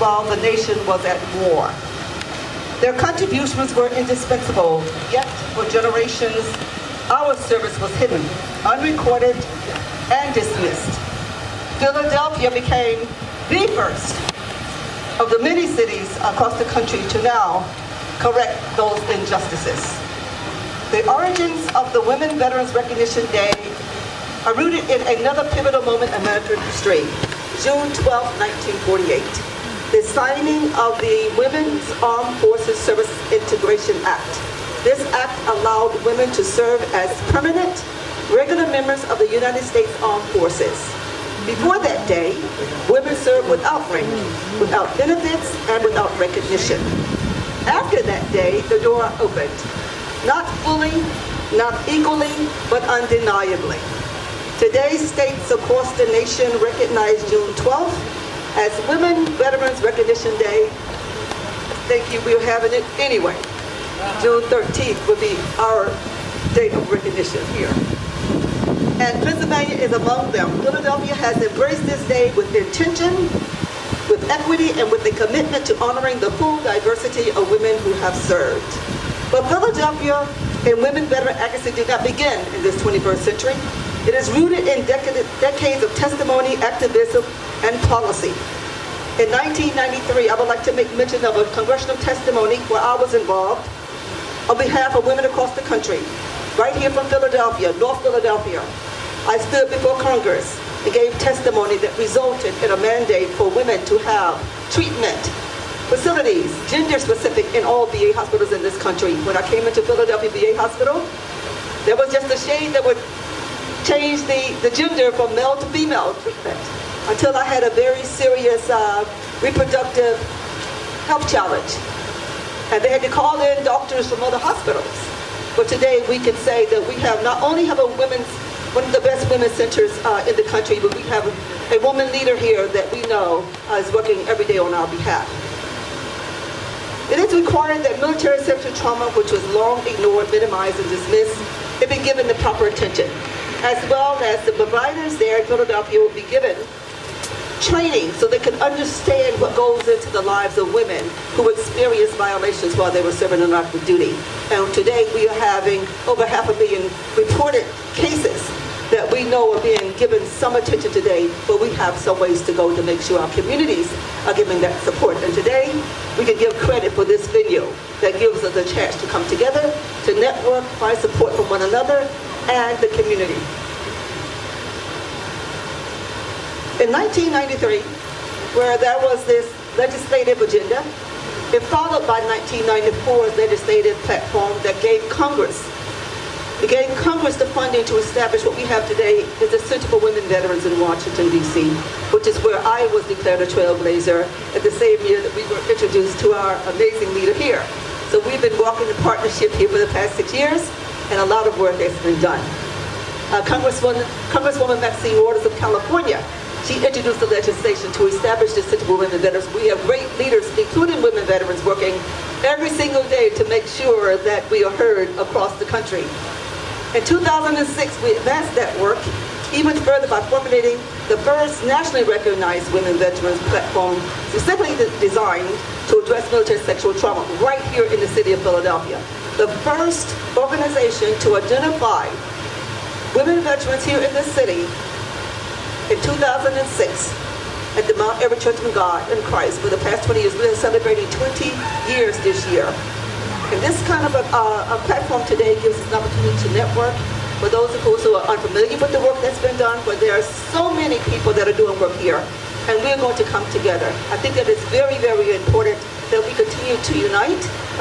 while the nation was at war. Their contributions were indispensable, yet for generations, our service was hidden, unrecorded, and dismissed. Philadelphia became the first of the many cities across the country to now correct those injustices. The origins of the Women Veterans Recognition Day are rooted in another pivotal moment in American history, June 12, 1948, the signing of the Women's Armed Forces Service Integration Act. This act allowed women to serve as permanent, regular members of the United States Armed Forces. Before that day, women served without rank, without benefits, and without recognition. After that day, the door opened. Not fully, not equally, but undeniably. Today, states across the nation recognize June 12th as Women Veterans Recognition Day. Thank you, we're having it anyway. June 13th will be our date of recognition here. And Pennsylvania is among them. Philadelphia has embraced this day with intention, with equity, and with a commitment to honoring the full diversity of women who have served. But Philadelphia and women veteran advocacy did not begin in this 21st century. It is rooted in decades of testimony, activism, and policy. In 1993, I would like to make mention of a congressional testimony where I was involved on behalf of women across the country. Right here from Philadelphia, North Philadelphia, I stood before Congress and gave testimony that resulted in a mandate for women to have treatment facilities, gender-specific, in all VA hospitals in this country. When I came into Philadelphia VA Hospital, there was just a shade that would change the gender from male to female treatment until I had a very serious reproductive health challenge. And they had to call in doctors from other hospitals. But today we can say that we have not only have one of the best women's centers in the country, but we have a woman leader here that we know is working every day on our behalf. It is required that military sexual trauma, which was long ignored, minimized, and dismissed, it be given the proper attention, as well as the providers there in Philadelphia will be given training so they can understand what goes into the lives of women who experience violations while they were serving on active duty. And today we are having over 500,000 reported cases that we know are being given some attention today, but we have some ways to go to make sure our communities are giving that support. And today, we can give credit for this venue that gives us a chance to come together, to network, find support from one another, and the community. In 1993, where there was this legislative agenda, it followed by 1994's legislative platform that gave Congress the funding to establish what we have today is the Center for Women Veterans in Washington, D.C., which is where I was declared a trailblazer at the same year that we were introduced to our amazing leader here. So we've been walking in partnership here for the past 6 years, and a lot of work has been done. Congresswoman Maxine Waters of California, she introduced the legislation to establish the Center for Women Veterans. We have great leaders, including women veterans, working every single day to make sure that we are heard across the country. In 2006, we advanced that work even further by formulating the first nationally recognized women veterans platform specifically designed to address military sexual trauma right here in the city of Philadelphia. The first organization to identify women veterans here in this city in 2006 at the Mount Everett Church of God in Christ. For the past 20 years, we are celebrating 20 years this year. And this kind of a platform today gives us an opportunity to network for those of us who are unfamiliar with the work that's been done, but there are so many people that are doing work here, and we're going to come together. I think that it's very, very important that we continue to unite